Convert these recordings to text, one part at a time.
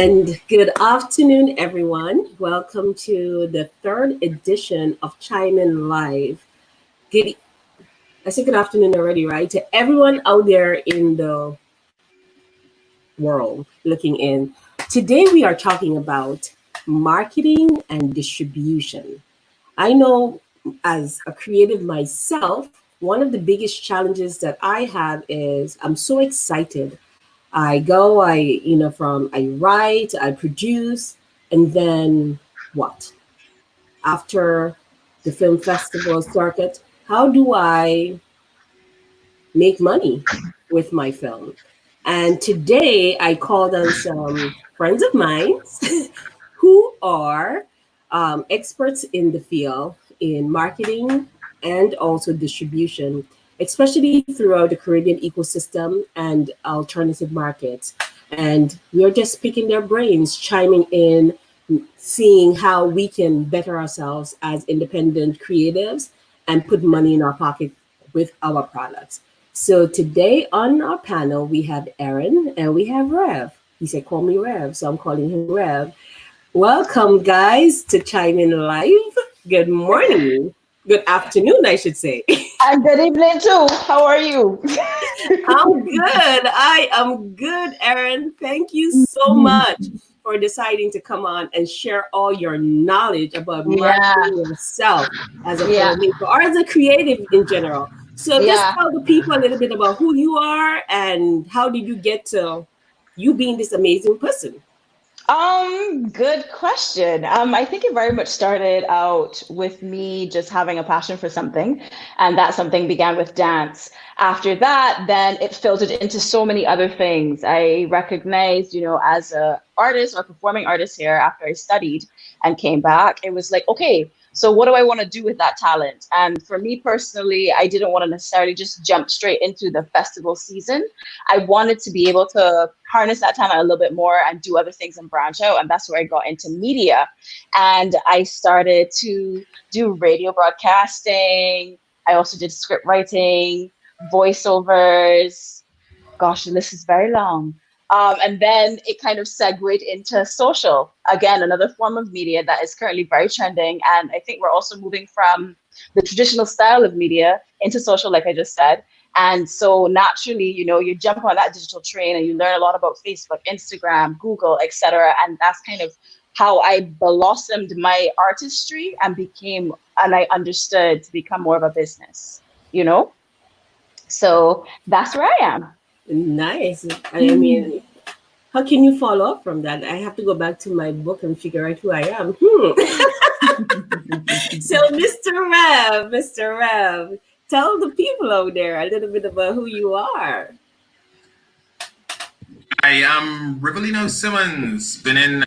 And good afternoon, everyone. Welcome to the third edition of Chime In Live. I said good afternoon already, right? To everyone out there in the world looking in. Today we are talking about marketing and distribution. I know as a creative myself, one of the biggest challenges that I have is I'm so excited. I write, I produce, and then what? After the film festival circuit, how do I make money with my film? And today I called on some friends of mine who are experts in the field in marketing and also distribution, especially throughout the Caribbean ecosystem and alternative markets. And we're just picking their brains, chiming in, seeing how we can better ourselves as independent creatives and put money in our pocket with our products. So today on our panel, we have Aaron and we have Rev. He said, call me Rev, so I'm calling him Rev. Welcome, guys, to Chime In Live. Good morning. Good afternoon, I should say. And good evening, too. How are you? I'm good. I am good, Aaron. Thank you so much for deciding to come on and share all your knowledge about marketing yourself as a filmmaker or as a creative in general. So just tell the people a little bit about who you are and how did you get to you being this amazing person? Good question. I think it very much started out with me just having a passion for something, and that something began with dance. After that, then it filtered into so many other things. I recognized, as a artist or performing artist here after I studied and came back, it was like, okay, so what do I want to do with that talent? And for me personally, I didn't want to necessarily just jump straight into the festival season. I wanted to be able to harness that time a little bit more and do other things and branch out. And that's where I got into media. And I started to do radio broadcasting. I also did script writing, voiceovers. Gosh, the list is very long. And then it kind of segued into social. Again, another form of media that is currently very trending. And I think we're also moving from the traditional style of media into social, like I just said. And so naturally, you jump on that digital train and you learn a lot about Facebook, Instagram, Google, etc. And that's kind of how I blossomed my artistry and I understood to become more of a business, So that's where I am. Nice. I mean, how can you follow up from that? I have to go back to my book and figure out who I am. So, Mr. Rev, tell the people out there a little bit about who you are. I am Rivelino Simmons. Been in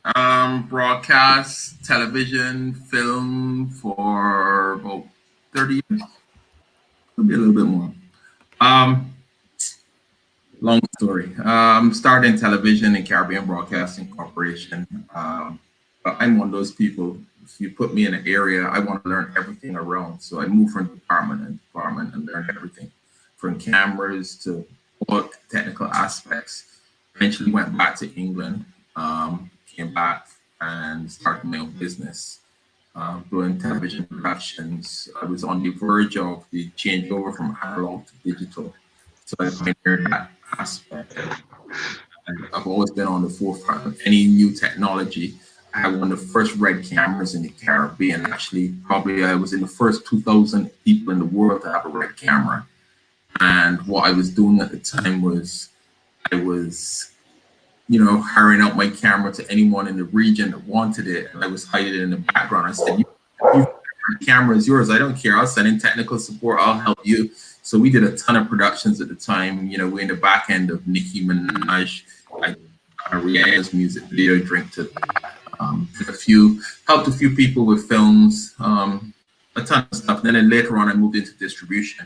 broadcast, television, film for about 30 years. Maybe a little bit more. Long story. Started in television and Caribbean Broadcasting Corporation. But I'm one of those people, if you put me in an area, I want to learn everything around. So I moved from department to department and learned everything from cameras to all technical aspects. Eventually went back to England, came back and started my own business. Doing television productions. I was on the verge of the changeover from analog to digital. So I pioneered that aspect. And I've always been on the forefront of any new technology. I had one of the first red cameras in the Caribbean. Actually, probably I was in the first 2,000 people in the world to have a red camera. And what I was doing at the time was I was, hiring out my camera to anyone in the region that wanted it. And I was hiding it in the background. I said, the camera is yours. I don't care. I'll send in technical support. I'll help you. So we did a ton of productions at the time. We're in the back end of Nicki Minaj, like Rihanna's music video, Drink to helped a few people with films, a ton of stuff. And then later on, I moved into distribution.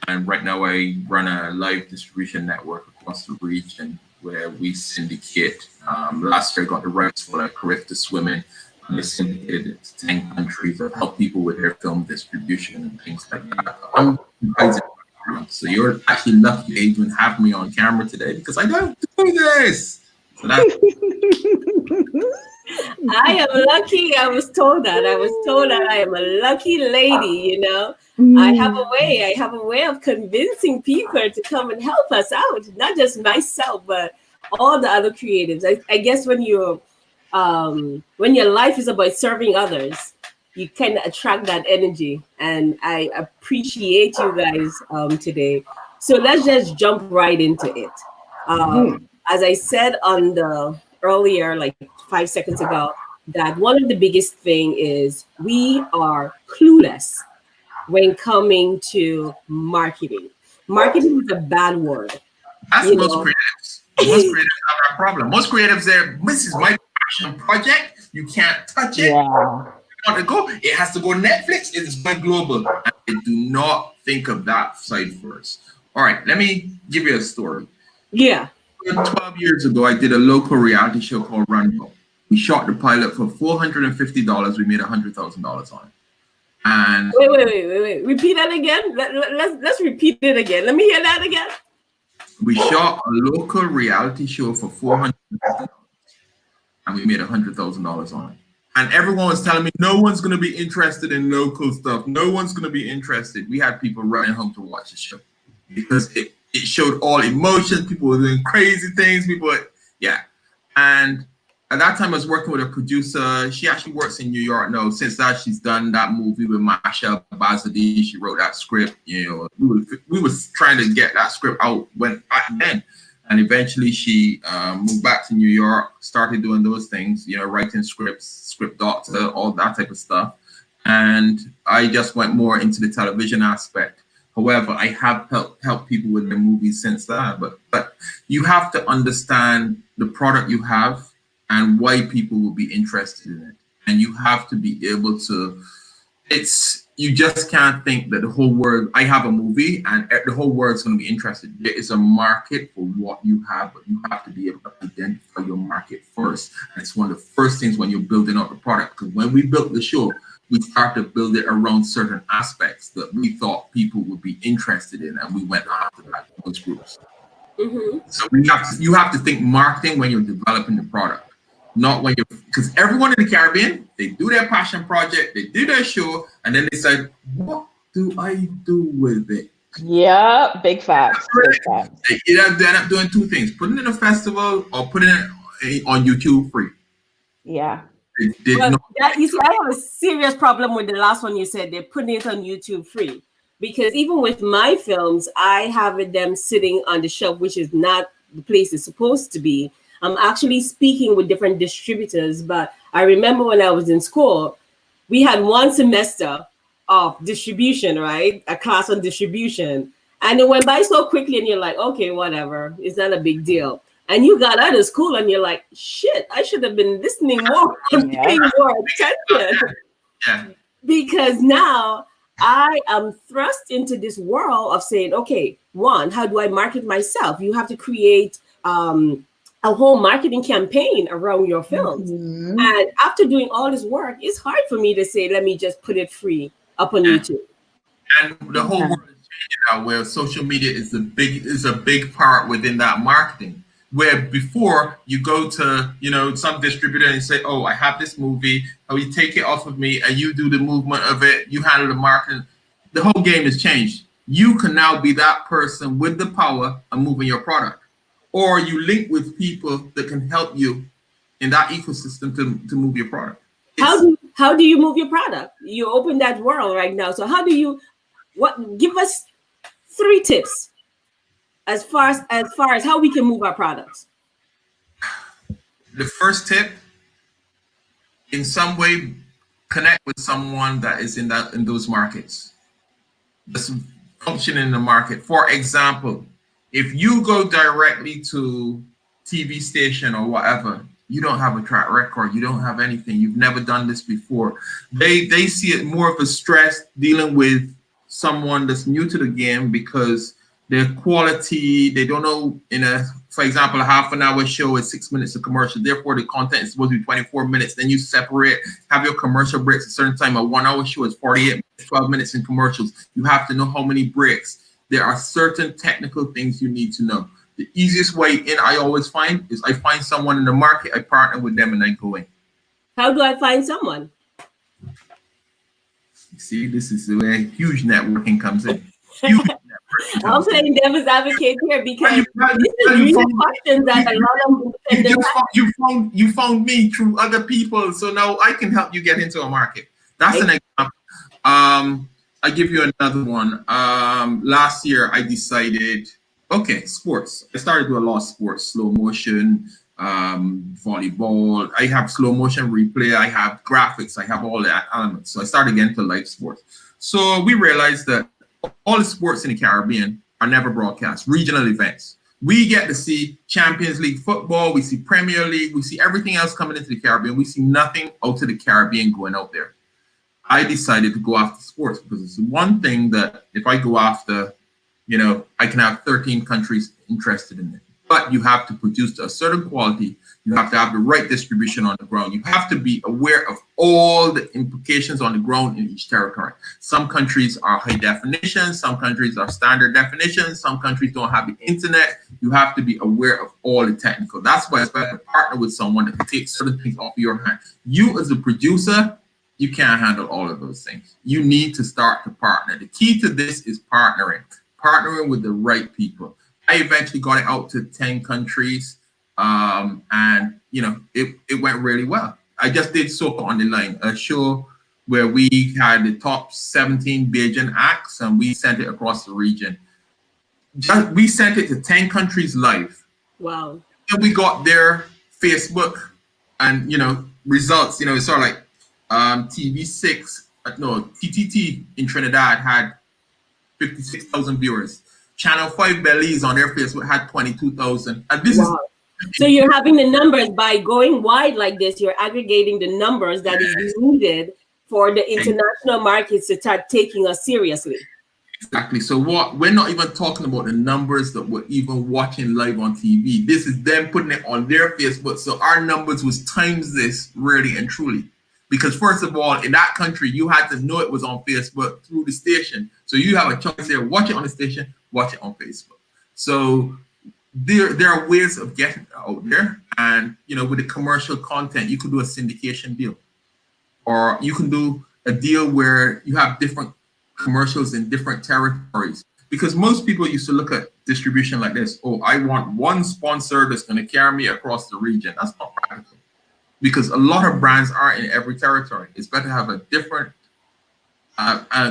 And right now I run a live distribution network across the region where we syndicate. Last year I got the rights for like 𝗏𝗏 to Swim In. And they syndicated it to 10 countries. I've helped people with their film distribution and things like that. So you're actually lucky to even have me on camera today because I don't do this. So that's I am lucky. I was told that. I was told that I am a lucky lady, you know. I have a way of convincing people to come and help us out. Not just myself, but all the other creatives. I guess when your life is about serving others, you kind of attract that energy. And I appreciate you guys today. So let's just jump right into it. As I said on the earlier, like 5 seconds ago, that one of the biggest thing is we are clueless when coming to marketing. Marketing is a bad word. That's most creatives. Most creatives have that problem. Most creatives say, this is my passion project. You can't touch it. Yeah. To go, it has to go Netflix, it is going global. And they do not think of that side first. All right, let me give you a story. Yeah. 12 years ago, I did a local reality show called Runbow. We shot the pilot for $450. We made $100,000 on it. And wait. Repeat that again. Let's repeat it again. Let me hear that again. We shot a local reality show for $450, and we made $100,000 on it. And everyone was telling me, no one's going to be interested in local stuff. No one's going to be interested. We had people running home to watch the show because it showed all emotions. People were doing crazy things. Yeah. And at that time, I was working with a producer. She actually works in New York now. Since that, she's done that movie with Meschida Philip. She wrote that script. You know, we was trying to get that script out back then. And eventually she moved back to New York, started doing those things, you know, writing scripts, script doctor, all that type of stuff. And I just went more into the television aspect. However, I have helped people with their movies since that. But you have to understand the product you have and why people will be interested in it. And you have to be able to, you just can't think that the whole world, I have a movie and the whole world's going to be interested. There is a market for what you have, but you have to be able to identify your market first. And it's one of the first things when you're building out the product. Because when we built the show, we started to build it around certain aspects that we thought people would be interested in, and we went after those groups. So you have to think marketing when you're developing the product. Not when because everyone in the Caribbean, they do their passion project, they do their show, and then they say, what do I do with it? Yeah, big facts. Big facts. They end up doing two things: putting it in a festival or putting it on YouTube free. Yeah. You see, I have a serious problem with the last one you said. They're putting it on YouTube free. Because even with my films, I have them sitting on the shelf, which is not the place it's supposed to be. I'm actually speaking with different distributors, but I remember when I was in school, we had one semester of distribution, right? A class on distribution. And it went by so quickly and you're like, okay, whatever. It's not a big deal. And you got out of school and you're like, shit, I should have been listening more and paying more attention. Yeah. Because now I am thrust into this world of saying, okay, one, how do I market myself? You have to create a whole marketing campaign around your films. And after doing all this work, it's hard for me to say, let me just put it free up on YouTube. And the whole world is changing now, where social media is a big part within that marketing. Where before you go to, you know, some distributor and say, oh, I have this movie, or you take it off of me and you do the movement of it, you handle the marketing. The whole game has changed. You can now be that person with the power of moving your product. Or you link with people that can help you in that ecosystem to move your product. How do you move your product? You open that world right now. So how do you, give us 3 tips as far as how we can move our products. The first tip, in some way, connect with someone that is in those markets, that's functioning in the market. For example, if you go directly to TV station or whatever, you don't have a track record, you don't have anything, you've never done this before. They see it more of a stress dealing with someone that's new to the game because their quality, they don't know, for example, a half an hour show is 6 minutes of commercial, therefore the content is supposed to be 24 minutes, then you separate, have your commercial breaks at a certain time. A 1 hour show is 48 minutes, 12 minutes in commercials. You have to know how many breaks. There are certain technical things you need to know. The easiest way in I always find is I find someone in the market, I partner with them, and I go in. How do I find someone? You see, this is where huge networking comes in. Huge networking I'm comes playing in. devil's advocate here because You this is really questions that a lot of independent you found me through other people, so now I can help you get into a market. That's an example. I give you another one. Last year I decided, okay, sports. I started doing a lot of sports, slow motion, volleyball. I have slow motion replay. I have graphics. I have all that elements. So I started getting into live sports. So we realized that all the sports in the Caribbean are never broadcast, regional events. We get to see Champions League football, we see Premier League, we see everything else coming into the Caribbean. We see nothing out of the Caribbean going out there. I decided to go after sports because it's one thing that if I go after, you know, I can have 13 countries interested in it. But you have to produce to a certain quality. You have to have the right distribution on the ground. You have to be aware of all the implications on the ground in each territory. Some countries are high definition. Some countries are standard definition. Some countries don't have the internet. You have to be aware of all the technical. That's why it's better to partner with someone that can take certain things off your hand. You as a producer, you can't handle all of those things. You need to start to partner. The key to this is partnering with the right people. I eventually got it out to 10 countries, and you know, it went really well. I just did Soca on the Line, a show where we had the top 17 Bajan acts, and we sent it across the region. We sent it to 10 countries live. Wow. And we got their Facebook and, you know, results. You know, it's sort of like TV6, no, TTT in Trinidad had 56,000 viewers. Channel 5 Belize on their Facebook had 22,000. And this is so you're having the numbers by going wide like this, you're aggregating the numbers that is needed for the international markets to start taking us seriously. Exactly. So what we're not even talking about the numbers that we're even watching live on TV. This is them putting it on their Facebook. So our numbers was times this really and truly. Because first of all, in that country, you had to know it was on Facebook through the station. So you have a choice there, watch it on the station, watch it on Facebook. So there are ways of getting it out there. And, you know, with the commercial content, you could do a syndication deal. Or you can do a deal where you have different commercials in different territories. Because most people used to look at distribution like this. Oh, I want one sponsor that's going to carry me across the region. That's not practical. Because a lot of brands are in every territory. It's better to have a different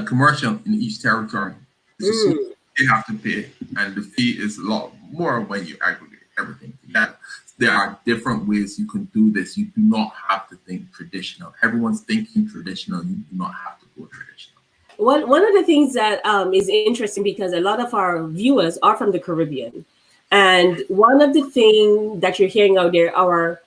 commercial in each territory. So they have to pay, and the fee is a lot more when you aggregate everything together. There are different ways you can do this. You do not have to think traditional. Everyone's thinking traditional. You do not have to go traditional. One of the things that is interesting, because a lot of our viewers are from the Caribbean, and one of the things that you're hearing out there, our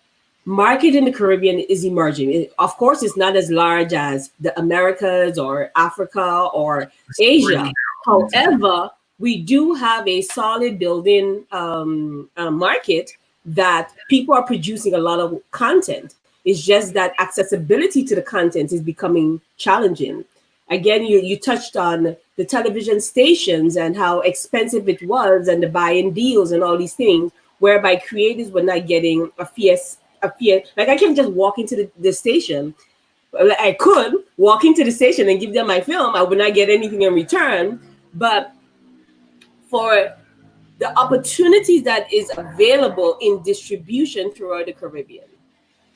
market in the Caribbean is emerging. Of course, it's not as large as the Americas or Africa or Asia. However, we do have a solid building market that people are producing a lot of content. It's just that accessibility to the content is becoming challenging. Again, you touched on the television stations and how expensive it was, and the buy-in deals and all these things, whereby creators were not getting a fee. Like I can't just walk into the station. I could walk into the station and give them my film. I would not get anything in return. But for the opportunities that is available in distribution throughout the Caribbean,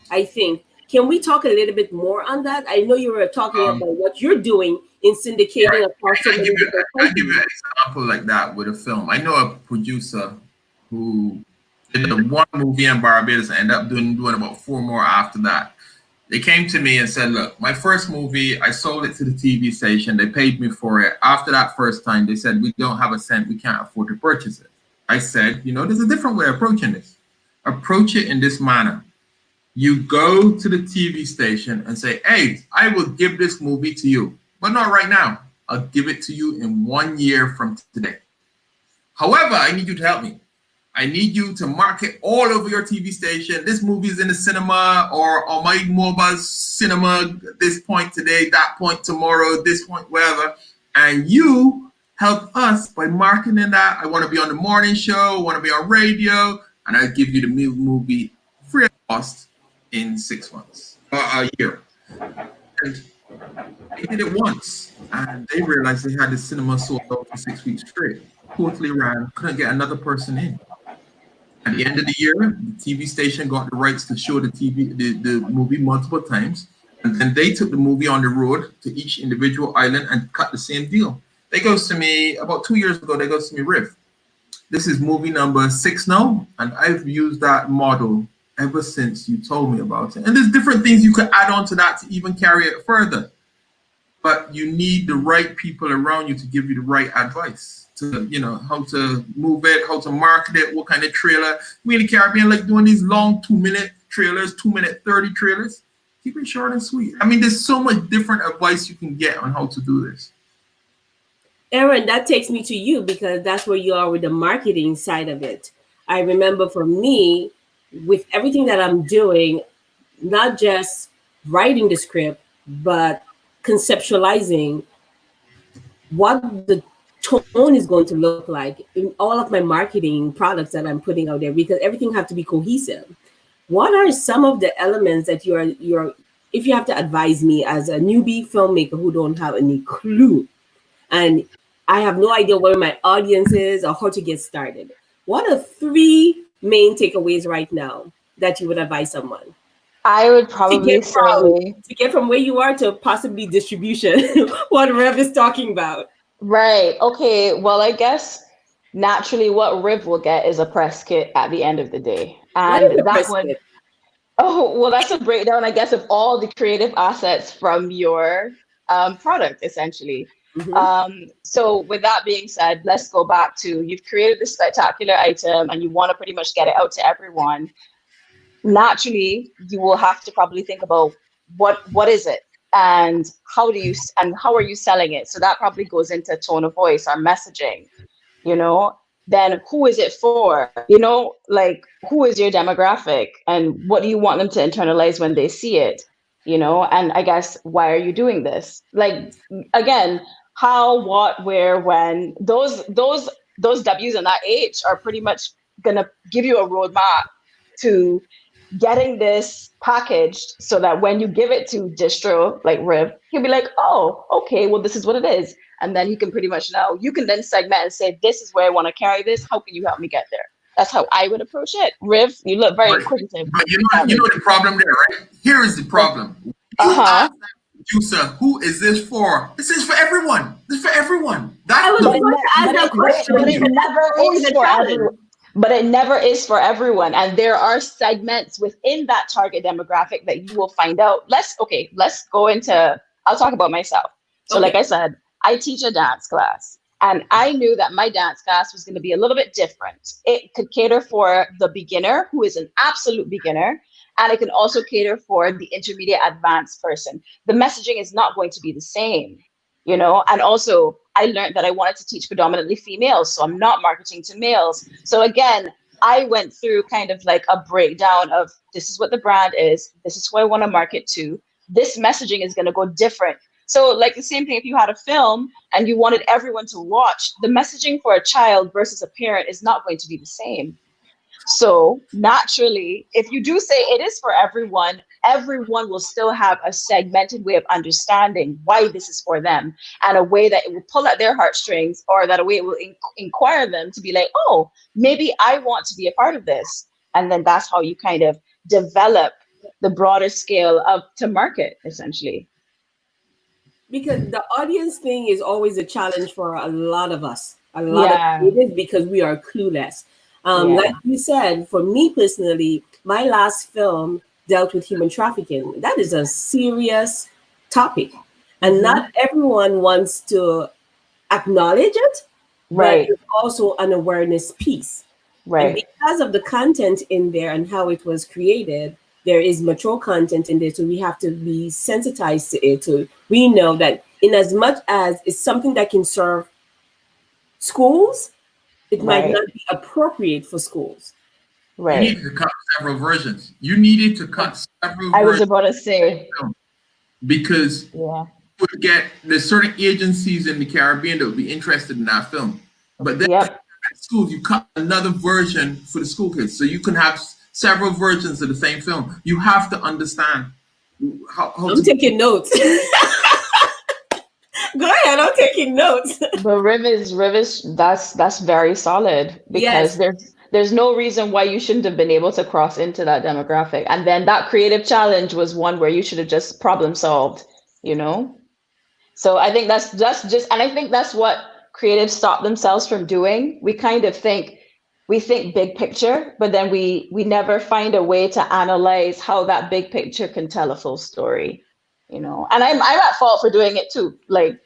I think, can we talk a little bit more on that? I know you were talking about what you're doing in syndicating across so many different countries. I'll give you an example like that with a film. I know a producer who did one movie in Barbados and ended up doing about 4 more after that. They came to me and said, look, my first movie, I sold it to the TV station. They paid me for it. After that first time, they said, we don't have a cent. We can't afford to purchase it. I said, you know, there's a different way of approaching this. Approach it in this manner. You go to the TV station and say, hey, I will give this movie to you, but not right now. I'll give it to you in 1 year from today. However, I need you to help me. I need you to market all over your TV station. This movie is in the cinema or on my mobile cinema, this point today, that point tomorrow, this point, wherever. And you help us by marketing that. I want to be on the morning show, I want to be on radio, and I give you the movie free of cost in 6 months, a year. And they did it once, and they realized they had the cinema sold out for 6 weeks straight. Totally ran, couldn't get another person in. At the end of the year, the TV station got the rights to show the movie multiple times, and then they took the movie on the road to each individual island and cut the same deal. They goes to me about 2 years ago. They goes to me, Riv, this is movie number 6 now, and I've used that model ever since you told me about it. And there's different things you could add on to that to even carry it further. But you need the right people around you to give you the right advice to, you know, how to move it, how to market it, what kind of trailer. We in the Caribbean like doing these long 2-minute trailers, 2-minute 30 trailers. Keep it short and sweet. I mean, there's so much different advice you can get on how to do this. Aaron, that takes me to you because that's where you are with the marketing side of it. I remember for me, with everything that I'm doing, not just writing the script, but conceptualizing what the tone is going to look like in all of my marketing products that I'm putting out there, because everything has to be cohesive. What are some of the elements that you're if you have to advise me as a newbie filmmaker who don't have any clue, and I have no idea where my audience is or how to get started, what are 3 main takeaways right now that you would advise someone? I would probably say to get from where you are to possibly distribution, what Rev is talking about. Right. Okay. Well, I guess naturally what Riv will get is a press kit at the end of the day. And that would, oh, well, that's a breakdown, I guess, of all the creative assets from your product, essentially. Mm-hmm. So with that being said, let's go back to, you've created this spectacular item and you want to pretty much get it out to everyone. Naturally, you will have to probably think about what is it and how are you selling it? So that probably goes into tone of voice, our messaging, you know. Then who is it for? You know, like who is your demographic and what do you want them to internalize when they see it? You know, and I guess why are you doing this? Like again, how, what, where, when, those W's and that H are pretty much gonna give you a roadmap to getting this packaged so that when you give it to distro like Riv, he'll be like, oh, okay, well, this is what it is. And then he can pretty much know, you can then segment and say, this is where I want to carry this. How can you help me get there? That's how I would approach it. Riv, you look very inquisitive. But you know the problem there, right? Here is the problem. You ask that producer, who is this for? This is for everyone. This is for everyone. But it never is for everyone. And there are segments within that target demographic that you will find out. Let's go into, I'll talk about myself. So like I said, I teach a dance class and I knew that my dance class was going to be a little bit different. It could cater for the beginner who is an absolute beginner, and it can also cater for the intermediate advanced person. The messaging is not going to be the same, you know, and also I learned that I wanted to teach predominantly females, so I'm not marketing to males. So again, I went through kind of like a breakdown of this is what the brand is, this is who I want to market to, this messaging is going to go different. So like the same thing, if you had a film and you wanted everyone to watch, the messaging for a child versus a parent is not going to be the same. So naturally, if you do say it is for everyone, everyone will still have a segmented way of understanding why this is for them, and a way that it will pull at their heartstrings, or that a way it will inquire them to be like, oh, maybe I want to be a part of this. And then that's how you kind of develop the broader scale of to market, essentially. Because the audience thing is always a challenge for a lot of us. A lot of creatives, because we are clueless. Like you said, for me personally, my last film dealt with human trafficking. That is a serious topic. And not everyone wants to acknowledge it, but it's also an awareness piece. And because of the content in there and how it was created, there is mature content in there, so we have to be sensitized to it. So we know that in as much as it's something that can serve schools, it might not be appropriate for schools. You needed to cut several versions. You needed to cut several versions. I was about to say. Because would get, there's certain agencies in the Caribbean that would be interested in that film. But then at schools, you cut another version for the school kids. So you can have several versions of the same film. You have to understand how I'm taking notes. Go ahead, I'm taking notes. But Rivis, that's very solid, because there's no reason why you shouldn't have been able to cross into that demographic. And then that creative challenge was one where you should have just problem solved, you know? So I think that's just, and I think that's what creatives stop themselves from doing. We kind of think big picture, but then we never find a way to analyze how that big picture can tell a full story, you know? And I'm at fault for doing it too. Like,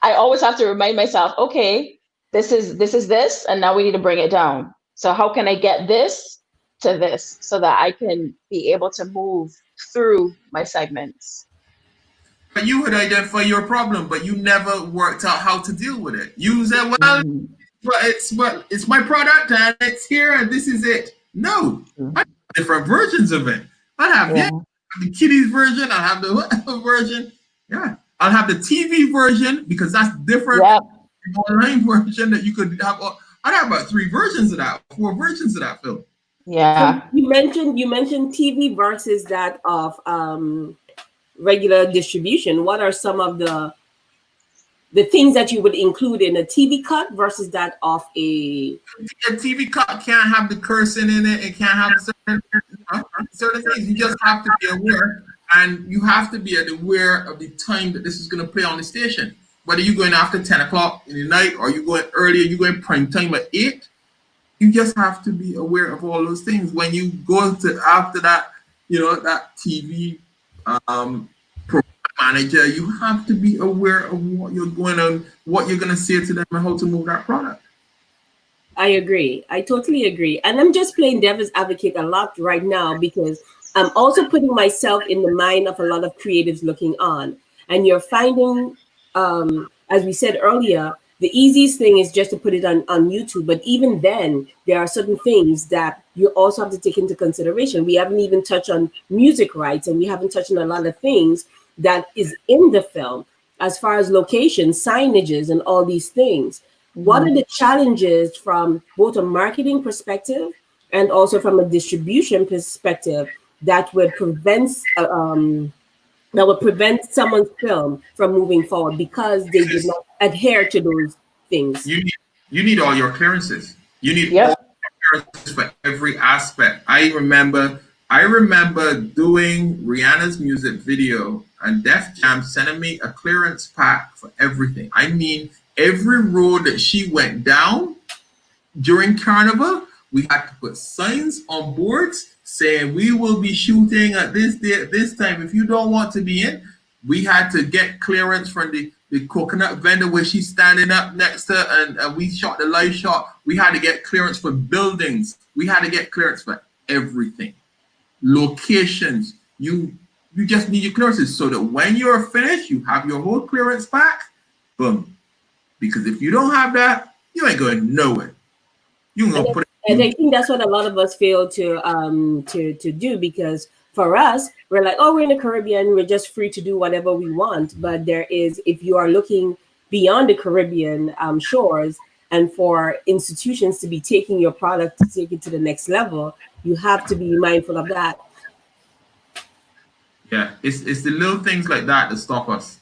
I always have to remind myself, okay, this is this, and now we need to bring it down. So how can I get this to this so that I can be able to move through my segments? But you would identify your problem, but you never worked out how to deal with it. You said, well, it's my product and it's here and this is it. No, I have different versions of it. I have the kiddies version, I have the whatever version. Yeah. I'll have the TV version because that's different from the online version that you could have. I'd have about 3 versions of that, 4 versions of that film. Yeah. So you mentioned TV versus that of regular distribution. What are some of the things that you would include in a TV cut versus that of a TV cut can't have the cursing in it. It can't have certain things. You just have to be aware. And you have to be aware of the time that this is going to play on the station. Whether you're going after 10 o'clock in the night or you're going earlier, you're going prime time at 8. You just have to be aware of all those things. When you go to after that, you know, that TV program manager, you have to be aware of what you're going on, what you're going to say to them, and how to move that product. I agree. I totally agree. And I'm just playing devil's advocate a lot right now because I'm also putting myself in the mind of a lot of creatives looking on. And you're finding, as we said earlier, the easiest thing is just to put it on YouTube. But even then, there are certain things that you also have to take into consideration. We haven't even touched on music rights, and we haven't touched on a lot of things that is in the film as far as locations, signages, and all these things. What are the challenges from both a marketing perspective and also from a distribution perspective that would prevent someone's film from moving forward because they did not adhere to those things? You need all your clearances. You need all your clearances for every aspect. I remember doing Rihanna's music video and Def Jam sending me a clearance pack for everything. I mean, every road that she went down during Carnival, we had to put signs on boards saying we will be shooting at this day at this time. If you don't want to be in, we had to get clearance from the coconut vendor where she's standing up next to, and we shot the live shot. We had to get clearance for buildings. We had to get clearance for everything. Locations. You just need your clearances so that when you're finished, you have your whole clearance back. Boom. Because if you don't have that, you ain't going nowhere. You gonna put it. And I think that's what a lot of us fail to do, because for us, we're like, oh, we're in the Caribbean, we're just free to do whatever we want. But there is, if you are looking beyond the Caribbean shores, and for institutions to be taking your product to take it to the next level, you have to be mindful of that. Yeah, it's the little things like that that stop us.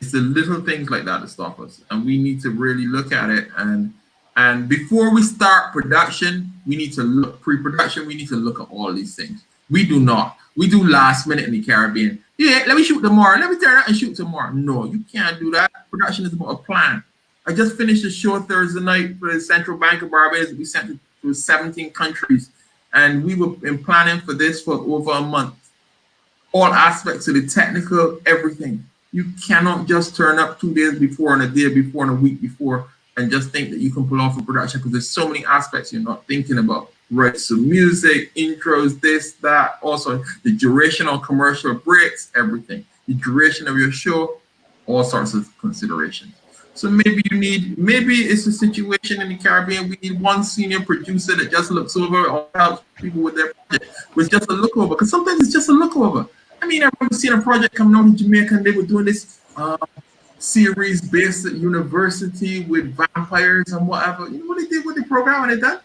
It's the little things like that that stop us, and we need to really look at it. And before we start production, we need to look pre-production. We need to look at all these things. We do not. We do last minute in the Caribbean. Yeah, let me shoot tomorrow. Let me turn out and shoot tomorrow. No, you can't do that. Production is about a plan. I just finished a show Thursday night for the Central Bank of Barbados. We sent it to 17 countries, and we were in planning for this for over a month. All aspects of the technical, everything. You cannot just turn up 2 days before and a day before and a week before and just think that you can pull off a production, because there's so many aspects you're not thinking about. Right, so music, intros, this, that, also the duration on commercial breaks, everything. The duration of your show, all sorts of considerations. So maybe it's a situation in the Caribbean, we need one senior producer that just looks over or helps people with their project. With just a look over, because sometimes it's just a look over. I mean, I remember seeing a project coming out in Jamaica and they were doing this series based at university with vampires and whatever. You know what they did with the program when they done?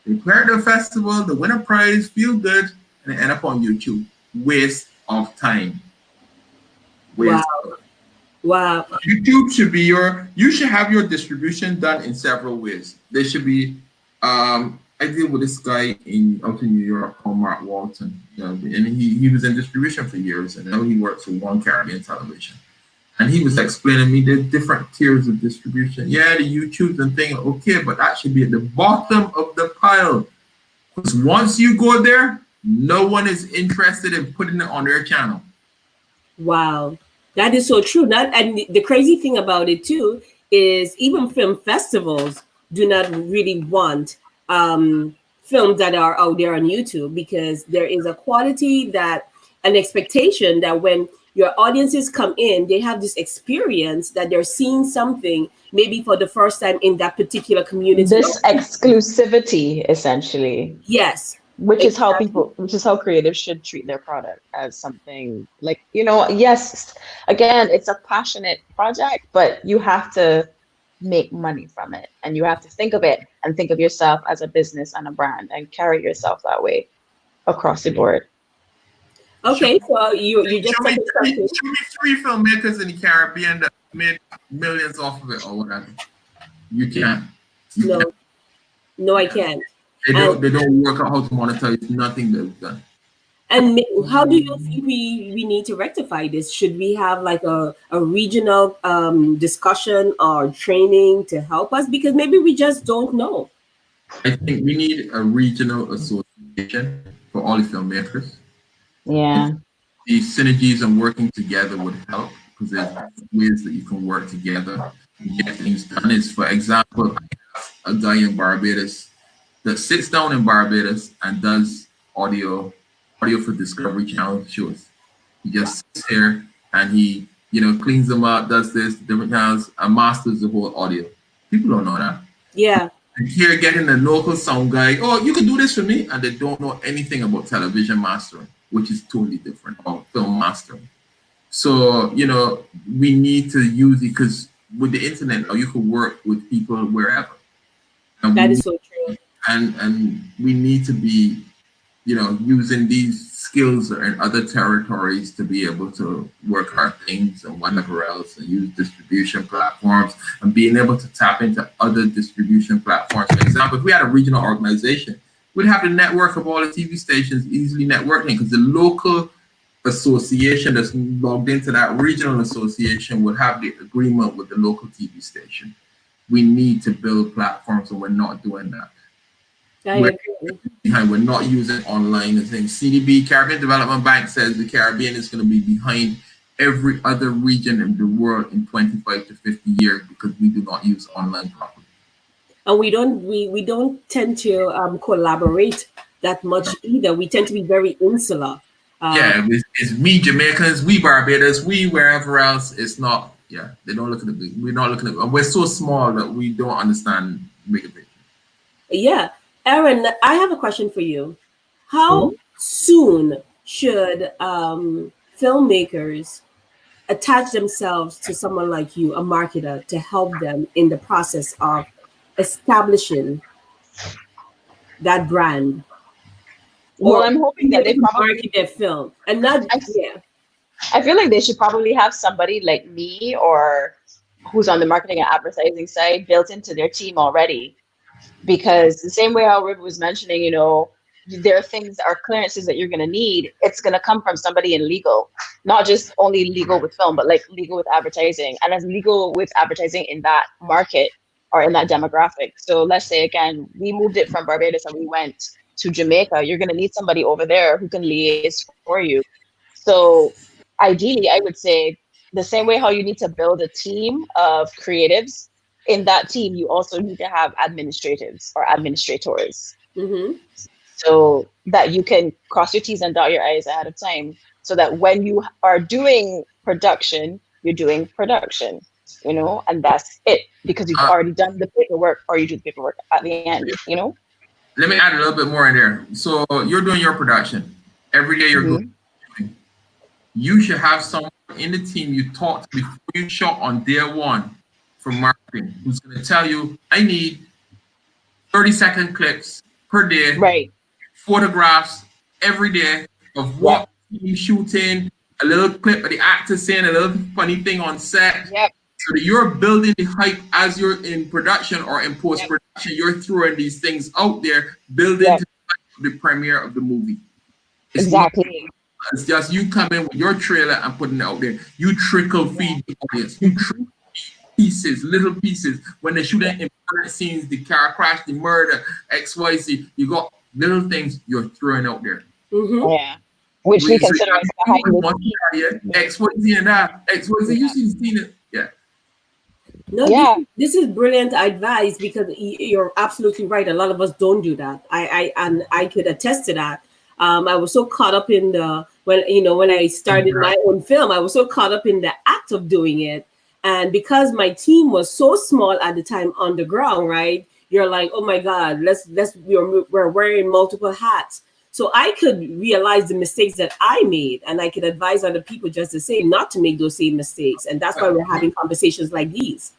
They prepared the festival, the winner prize, feel good, and they end up on YouTube. Waste of time. Waste of Wow. YouTube should be you should have your distribution done in several ways. There should be, I deal with this guy out in New York called Mark Walton, and he was in distribution for years, and now he works for One Caribbean Television. And he was explaining me the different tiers of distribution. Yeah, the YouTubes and thing, okay, but that should be at the bottom of the pile. Because once you go there, no one is interested in putting it on their channel. Wow. That is so true. And the crazy thing about it too is even film festivals do not really want films that are out there on YouTube, because there is a quality an expectation that when your audiences come in, they have this experience that they're seeing something maybe for the first time in that particular community. This exclusivity, essentially. Yes. Which is how creatives should treat their product, as something like, yes, again, it's a passionate project, but you have to make money from it, and you have to think of it and think of yourself as a business and a brand and carry yourself that way across the board. Okay, so you just show me 3 filmmakers in the Caribbean that made millions off of it or whatever. You can't. No, I can't. They don't work out how to monetize nothing they've done. And how do you think we need to rectify this? Should we have like a regional discussion or training to help us? Because maybe we just don't know. I think we need a regional association for all the filmmakers. Yeah. The synergies and working together would help, because there's ways that you can work together and get things done. Is, for example, I have a guy in Barbados that sits down in Barbados and does audio for Discovery Channel shows. He just sits here and he, cleans them up, does this, different channels, and masters the whole audio. People don't know that. Yeah. And here getting a local sound guy, oh, you can do this for me, and they don't know anything about television mastering, which is totally different, or film mastering. So, we need to use it, because with the internet now, you can work with people wherever. That is so true. And we need to be, using these skills in other territories to be able to work our things and whatever else, and use distribution platforms and being able to tap into other distribution platforms. For example, if we had a regional organization, we'd have the network of all the TV stations easily networking, because the local association that's logged into that regional association would have the agreement with the local TV station. We need to build platforms, and we're not doing that. We're not using online and things. CDB, Caribbean Development Bank, says the Caribbean is going to be behind every other region in the world in 25 to 50 years because we do not use online properly. And we don't tend to collaborate that much either. We tend to be very insular. It's we Jamaicans, we Barbados, we wherever else. It's not. Yeah, they don't look at the big. We're not looking at. We're so small that we don't understand bigger picture. Yeah. Aaron, I have a question for you. How soon should filmmakers attach themselves to someone like you, a marketer, to help them in the process of establishing that brand? Well, I'm hoping that they probably market their film and not. I feel like they should probably have somebody like me or who's on the marketing and advertising side built into their team already. Because the same way how Riv was mentioning, there are things, are clearances that you're going to need. It's going to come from somebody in legal, not just only legal with film, but like legal with advertising, and as legal with advertising in that market or in that demographic. So let's say, again, we moved it from Barbados and we went to Jamaica. You're going to need somebody over there who can liaise for you. So ideally, I would say the same way how you need to build a team of creatives, in that team, you also need to have administratives or administrators. Mm-hmm. So that you can cross your T's and dot your I's ahead of time, so that when you are doing production, you're doing production, and that's it, because you've already done the paperwork, or you do the paperwork at the end, Let me add a little bit more in there. So you're doing your production. Every day you're going. You should have someone in the team you talk to before you shot on day one from marketing, who's going to tell you, I need 30-second clips per day, Right. photographs every day of what you're shooting, a little clip of the actor saying a little funny thing on set. Yep. So that you're building the hype as you're in production or in post-production. You're throwing these things out there, building to the premiere of the movie. It's Exactly. It's just you come in with your trailer and putting it out there. You trickle feed the audience. You trickle pieces, little pieces. When they're shooting important scenes, the car crash, the murder, XYZ, you got little things you're throwing out there. Yeah. Which we consider as behind the scenes. XYZ and that. XYZ, you seen it. Yeah. No, this is brilliant advice, because you're absolutely right. A lot of us don't do that. I could attest to that. I was so caught up in when I started my own film, I was so caught up in the act of doing it. And because my team was so small at the time on the ground, right? You're like, oh my God, we're wearing multiple hats. So I could realize the mistakes that I made, and I could advise other people just the same, not to make those same mistakes. And that's why we're having conversations like these.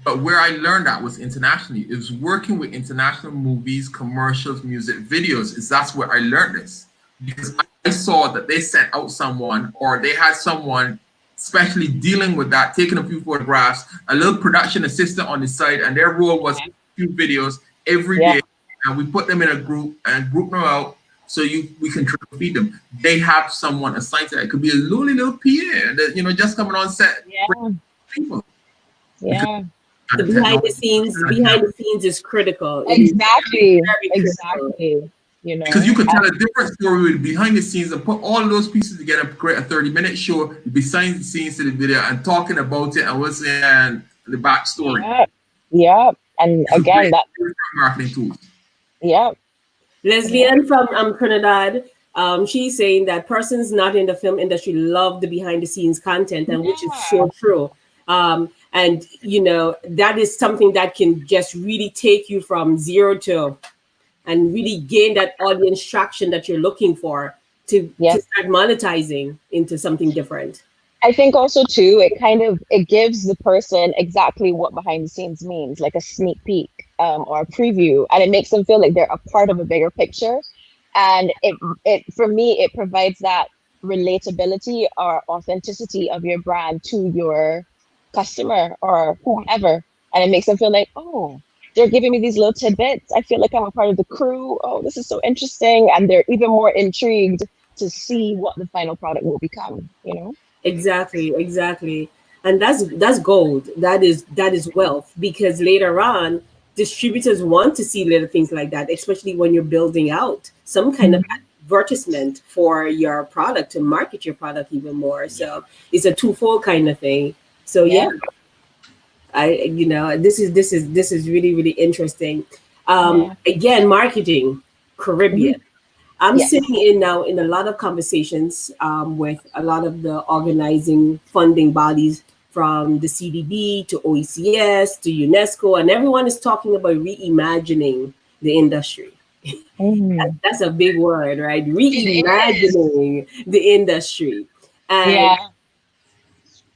But where I learned that was internationally. It was working with international movies, commercials, music videos. That's where I learned this. Because I saw that they sent out someone, or they had someone especially dealing with that, taking a few photographs, a little production assistant on the side, and their role was a few videos every day. And we put them in a group and group them out. So we can feed them. They have someone assigned to that. It could be a lonely little PA that, just coming on set. People. Yeah. The behind the scenes is critical. Exactly. Exactly. Because you could tell a different story with behind the scenes and put all those pieces together, create a 30-minute show behind the scenes to the video and talking about it and what's in the backstory. Yeah. And again, that marketing tools. Yeah. Leslie-Ann from Trinidad, she's saying that persons not in the film industry love the behind the scenes content, and which is so true. And that is something that can just really take you from zero to, and really gain that audience traction that you're looking for to start monetizing into something different. I think also too, it gives the person exactly what behind the scenes means, like a sneak peek or a preview, and it makes them feel like they're a part of a bigger picture. And it for me, it provides that relatability or authenticity of your brand to your customer or whoever, and it makes them feel like, oh, they're giving me these little tidbits. I feel like I'm a part of the crew. Oh, this is so interesting, and they're even more intrigued to see what the final product will become. Exactly. And that's gold. That is wealth, because later on distributors want to see little things like that, especially when you're building out some kind of advertisement for your product to market your product even more. So it's a twofold kind of thing. So this is really, really interesting. Again, marketing, Caribbean. I'm sitting in now in a lot of conversations with a lot of the organizing funding bodies, from the CDB to OECS to UNESCO, and everyone is talking about reimagining the industry. That's a big word, right? Reimagining the industry. And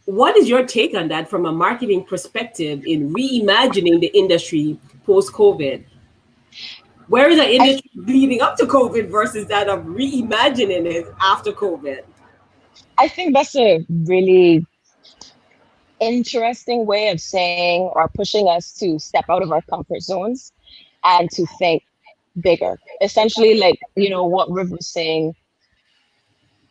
what is your take on that from a marketing perspective in reimagining the industry post-COVID? Where is the industry leading up to COVID versus that of reimagining it after COVID? I think that's a really interesting way of saying or pushing us to step out of our comfort zones and to think bigger. Essentially, like, what Riv was saying,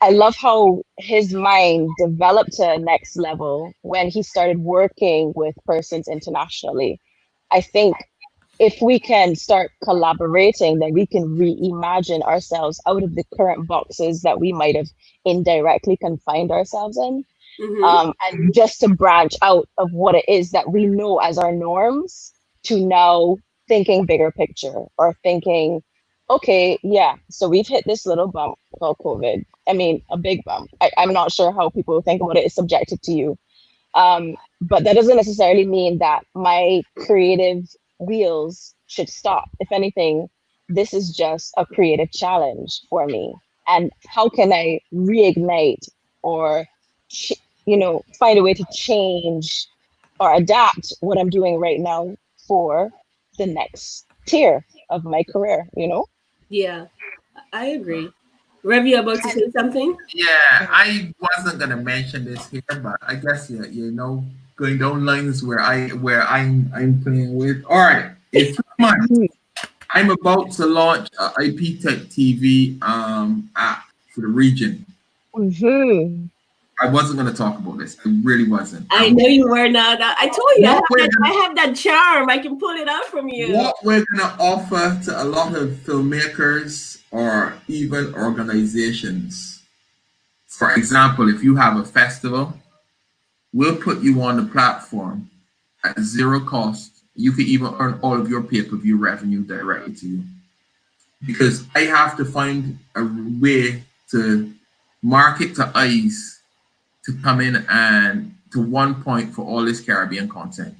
I love how his mind developed to a next level when he started working with persons internationally. I think if we can start collaborating, then we can reimagine ourselves out of the current boxes that we might have indirectly confined ourselves in. And just to branch out of what it is that we know as our norms to now thinking bigger picture, or thinking, okay, so we've hit this little bump called COVID. I mean, a big bump. I'm not sure how people think about it is subjective to you. But that doesn't necessarily mean that my creative wheels should stop. If anything, this is just a creative challenge for me. And how can I reignite or find a way to change or adapt what I'm doing right now for the next tier of my career, Yeah, I agree. Rev, you about to say something? Yeah, I wasn't gonna mention this here, but I guess going down lines where I'm playing with. All right, in 3 months, I'm about to launch a IP Tech TV app for the region. I wasn't gonna talk about this. I really wasn't. I know you were not. I told you I have that charm. I can pull it out from you. What we're gonna offer to a lot of filmmakers or even organizations. For example, if you have a festival, we'll put you on the platform at zero cost. You can even earn all of your pay-per-view revenue directly to you. Because I have to find a way to market to eyes to come in and to one point for all this Caribbean content.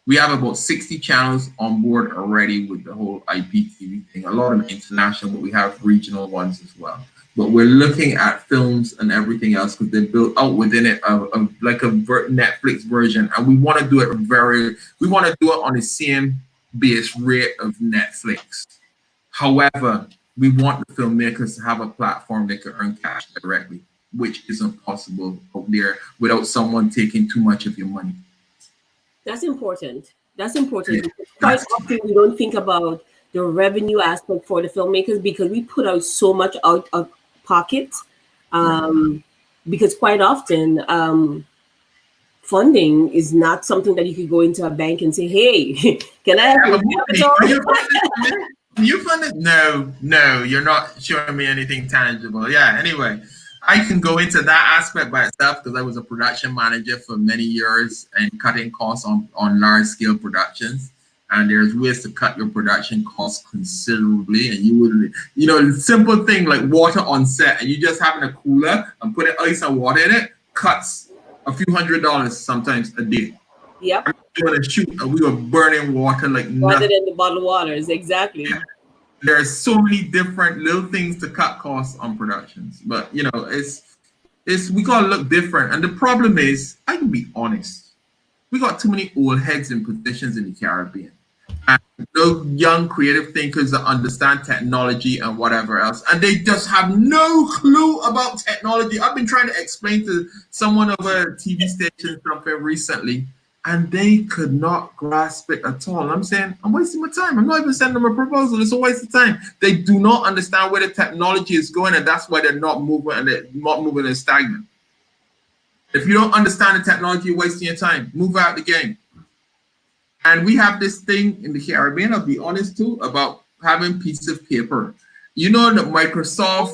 We have about 60 channels on board already with the whole IPTV thing. A lot of international, but we have regional ones as well. But we're looking at films and everything else because they're built out within it like a Netflix version. And we want to do it on the same base rate of Netflix. However, we want the filmmakers to have a platform they can earn cash directly, which isn't possible out there without someone taking too much of your money. That's important. That's important. Yeah. Quite often we don't think about the revenue aspect for the filmmakers because we put out so much out of pocket. Because quite often funding is not something that you could go into a bank and say, hey, can I have your capital? You funded? No, you're not showing me anything tangible. Yeah, anyway, I can go into that aspect by itself because I was a production manager for many years and cutting costs on large scale productions. And there's ways to cut your production costs considerably. And you wouldn't, simple thing like water on set and you just having a cooler and putting ice and water in it cuts a few $100s sometimes a day. Yep. I'm doing a shoot and we were burning water like rather nothing. than the bottled waters, exactly. Yeah. There's so many different little things to cut costs on productions, but it's we gotta look different. And the problem is, I can be honest, we got too many old heads in positions in the Caribbean, and no young creative thinkers that understand technology and whatever else, and they just have no clue about technology. I've been trying to explain to someone of a TV station something recently, and they could not grasp it at all. I'm saying, I'm wasting my time. I'm not even sending them a proposal. It's a waste of time. They do not understand where the technology is going, and that's why they're not moving and they're not moving and stagnant. If you don't understand the technology, you're wasting your time. Move out the game. And we have this thing in the Caribbean, I'll be honest too, about having pieces of paper. You know that Microsoft,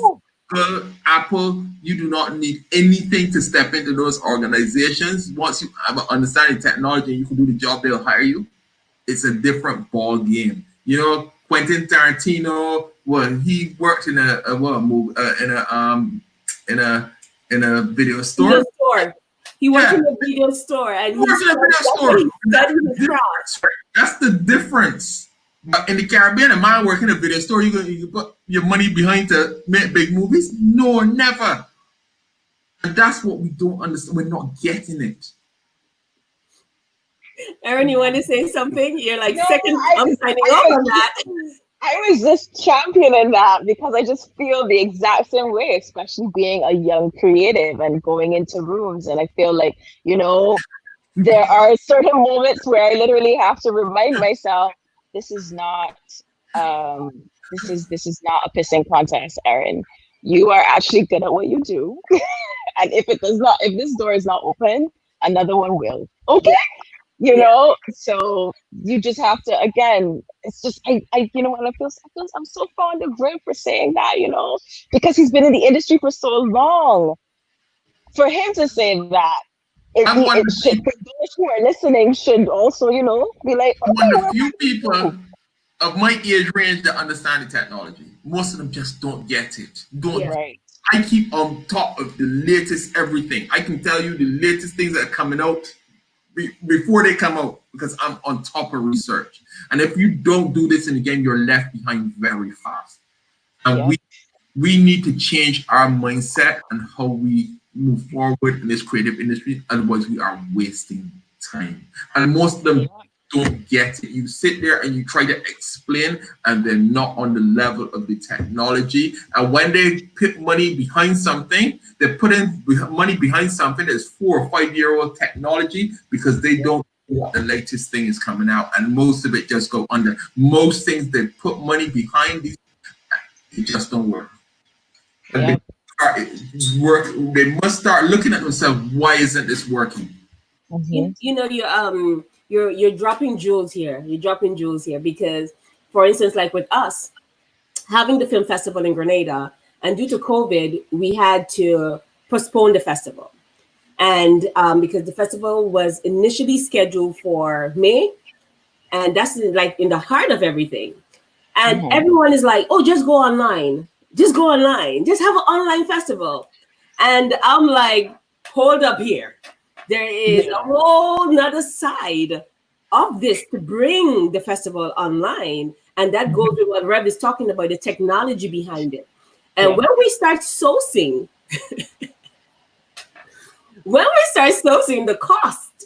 Google, Apple, you do not need anything to step into those organizations. Once you have an understanding of technology and you can do the job, they'll hire you. It's a different ball game. Quentin Tarantino, he worked in a video store. He worked in a video store and that's the difference. But in the Caribbean, a man working in a video store, you put your money behind to make big movies? No, never. And that's what we don't understand. We're not getting it. Erin, you want to say something? You're like, I'm signing off on that. I was just championing that because I just feel the exact same way, especially being a young creative and going into rooms. And I feel like, there are certain moments where I literally have to remind myself, this is not this is not a pissing contest, Erin. You are actually good at what you do. And if this door is not open, another one will. Okay. So you just have to, again, it's just, I I'm so fond of Ray for saying that, because he's been in the industry for so long. For him to say that, for those who are listening should also, be like, I'm one of the few people of my age range that understand the technology. Most of them just don't get it. Right. I keep on top of the latest everything. I can tell you the latest things that are coming out before they come out because I'm on top of research. And if you don't do this in the game, you're left behind very fast. And we need to change our mindset and how we move forward in this creative industry. Otherwise, we are wasting time. And most of them don't get it. You sit there and you try to explain, and they're not on the level of the technology. And when they put money behind something, they put in money behind something that's 4 or 5 year old technology because they don't know what the latest thing is coming out. And most of it just go under. Most things they put money behind, these, it just don't work. And they must start looking at themselves. Why isn't this working? You know, you're dropping jewels here. You're dropping jewels here because, for instance, like with us having the film festival in Grenada, and due to COVID, we had to postpone the festival. And because the festival was initially scheduled for May, and that's like in the heart of everything. And everyone is like, oh, just go online. Just go online. Just have an online festival. And I'm like, hold up here. There is a whole nother side of this to bring the festival online. And that goes with what Rev is talking about, the technology behind it. And when we start sourcing, the cost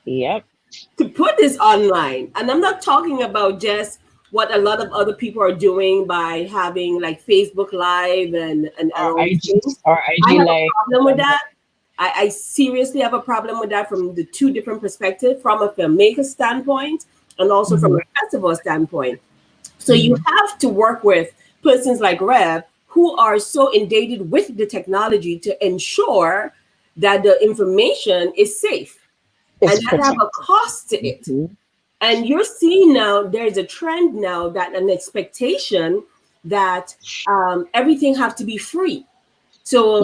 to put this online, and I'm not talking about just what a lot of other people are doing by having like Facebook Live and IG Live. I have a problem with that. I seriously have a problem with that from the two different perspectives, from a filmmaker standpoint and also from a festival standpoint. So you have to work with persons like Rev who are so inundated with the technology to ensure that the information is safe and that have a cost to it. And you're seeing now there's a trend now, that an expectation that everything have to be free. So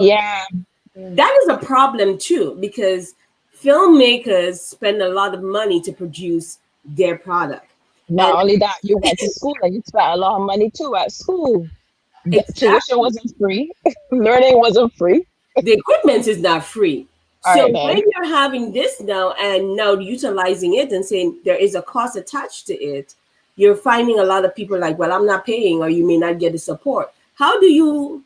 that is a problem too, because filmmakers spend a lot of money to produce their product. Not only that, you went to school and you spent a lot of money too at school. Exactly. Tuition wasn't free. Learning wasn't free. The equipment is not free. So when you're having this now and now utilizing it and saying there is a cost attached to it, you're finding a lot of people like, well, I'm not paying, or you may not get the support. How do you?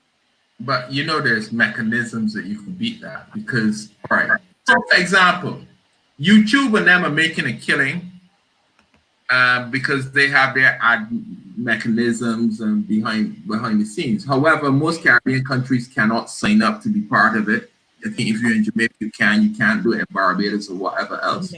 But you know, there's mechanisms that you can beat that, because, all right. So for example, YouTube and them are making a killing because they have their ad mechanisms and behind the scenes. However, most Caribbean countries cannot sign up to be part of it. I think if you're in Jamaica, you can't do it in Barbados or whatever else.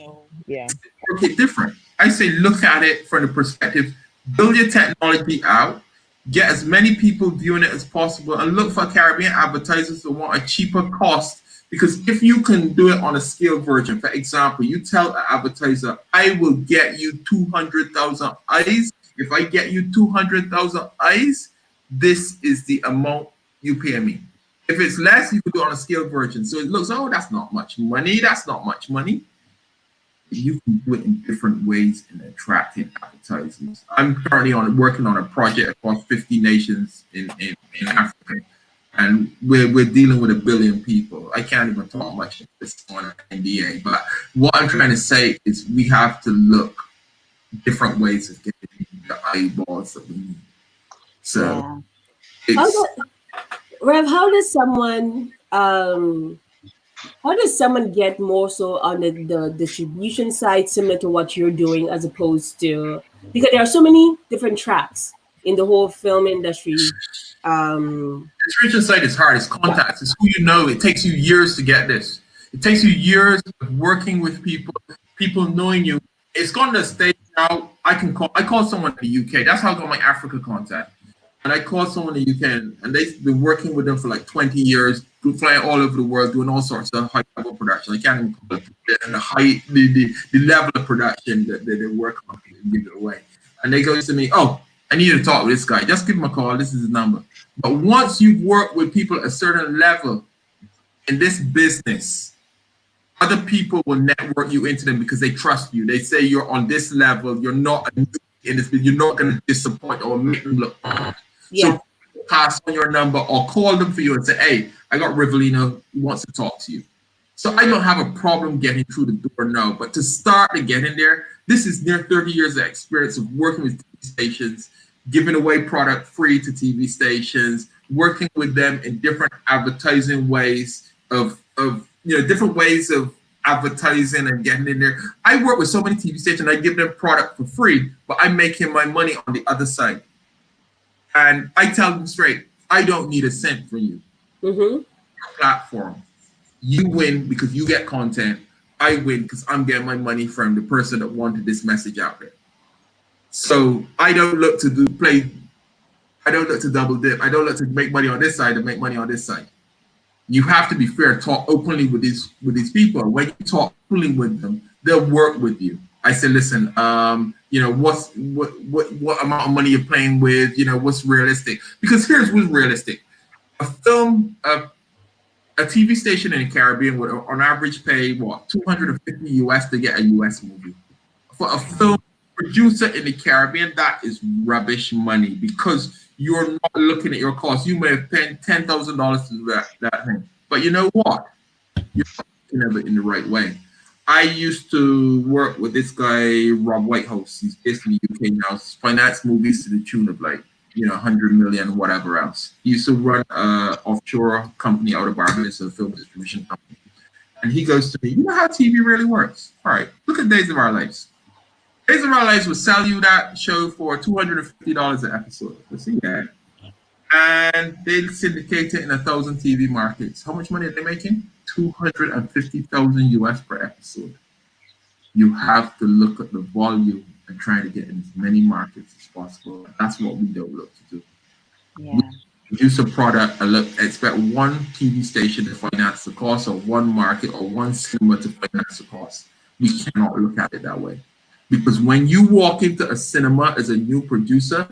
Okay, different. I say look at it from the perspective, build your technology out, get as many people viewing it as possible, and look for Caribbean advertisers that want a cheaper cost. Because if you can do it on a scale version, for example, you tell an advertiser, I will get you 200,000 eyes. If I get you 200,000 eyes, this is the amount you pay me. If it's less, you can do it on a scale version. So it looks, oh, that's not much money. That's not much money. You can do it in different ways in attracting advertisers. I'm currently working on a project across 50 nations in Africa. And we're dealing with 1 billion people. I can't even talk much of this on NDA. But what I'm trying to say is we have to look different ways of getting the eyeballs that we need. So Rev, how does someone get more so on the distribution side, similar to what you're doing, as opposed to, because there are so many different tracks in the whole film industry. The distribution side is hard. It's contacts. It's who you know. It takes you years to get this. It takes you years of working with people knowing you. It's gone to a stage now. I call someone in the UK. That's how I got my Africa contact. And I called someone in the UK, and they've been working with them for like 20 years, flying all over the world, doing all sorts of high-level production. I can't even call it the level of production that they work on and give it away. And they go to me, oh, I need to talk with this guy. Just give him a call. This is his number. But once you've worked with people at a certain level in this business, other people will network you into them because they trust you. They say you're on this level. You're not in this. You're not going to disappoint or make them look bad. So pass on your number or call them for you and say, hey, I got Rivelino who wants to talk to you. So I don't have a problem getting through the door now. But to start to get in there, this is near 30 years of experience of working with TV stations, giving away product free to TV stations, working with them in different advertising ways of different ways of advertising and getting in there. I work with so many TV stations. I give them product for free, but I'm making my money on the other side. And I tell them straight, I don't need a cent from you. Mm-hmm. Platform. You win because you get content. I win because I'm getting my money from the person that wanted this message out there. So I don't look to I don't look to double dip. I don't look to make money on this side and make money on this side. You have to be fair, talk openly with these people. When you talk openly with them, they'll work with you. I say, listen, what amount of money you're playing with, what's realistic? Because here's what's realistic. A TV station in the Caribbean would on average pay what, $250 US to get a US movie. For a film producer in the Caribbean, that is rubbish money because you're not looking at your costs. You may have spent $10,000 to do that thing. But you know what? You're looking at it in the right way. I used to work with this guy, Rob Whitehouse. He's based in the UK now. He's financed movies to the tune of 100 million, whatever else. He used to run an offshore company out of Barbados, a film distribution company. And he goes to me, you know how TV really works? All right, look at Days of Our Lives. Days of Our Lives will sell you that show for $250 an episode. Let's see that. And they syndicate it in 1,000 TV markets. How much money are they making? 250,000 US per episode. You have to look at the volume and try to get in as many markets as possible. That's what we don't look to do. Yeah. We produce a product and expect one TV station to finance the cost, or one market, or one cinema to finance the cost. We cannot look at it that way. Because when you walk into a cinema as a new producer,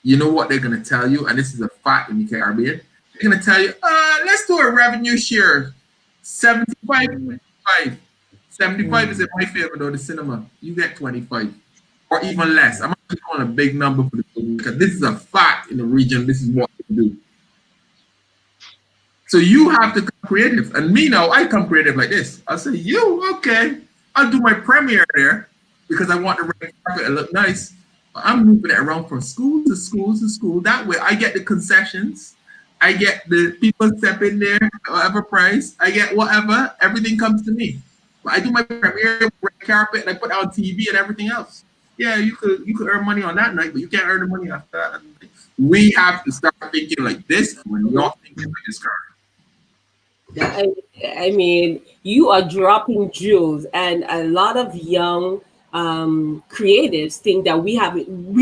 you know what they're going to tell you, and this is a fact in the Caribbean. They're going to tell you, let's do a revenue share. 75. 75 is in my favor though, the cinema. You get 25 or even less. I'm actually calling a big number for the film because this is a fact in the region. This is what we do. So you have to come creative. And me now, I come creative like this. I'll say, okay. I'll do my premiere there because I want the red carpet to look nice. I'm moving it around from school to school to school. That way I get the concessions. I get the people step in there, whatever price. I get whatever. Everything comes to me. But I do my premiere, red carpet, and I put out TV and everything else. Yeah, you could earn money on that night, but you can't earn the money after that. We have to start thinking like this, and we're not thinking like this current. I mean, you are dropping jewels, and a lot of young creatives think that we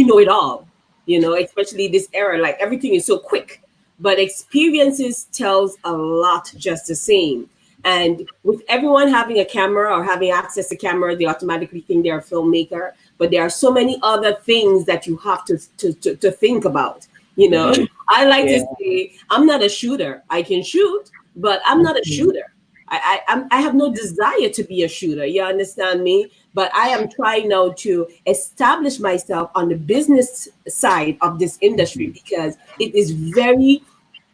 know it all, especially this era, like everything is so quick, but experiences tells a lot just the same. And with everyone having a camera or having access to camera, they automatically think they're a filmmaker, but there are so many other things that you have to think about. I like to say, I'm not a shooter. I can shoot, but I'm not a shooter. I have no desire to be a shooter. You understand me? But I am trying now to establish myself on the business side of this industry because it is very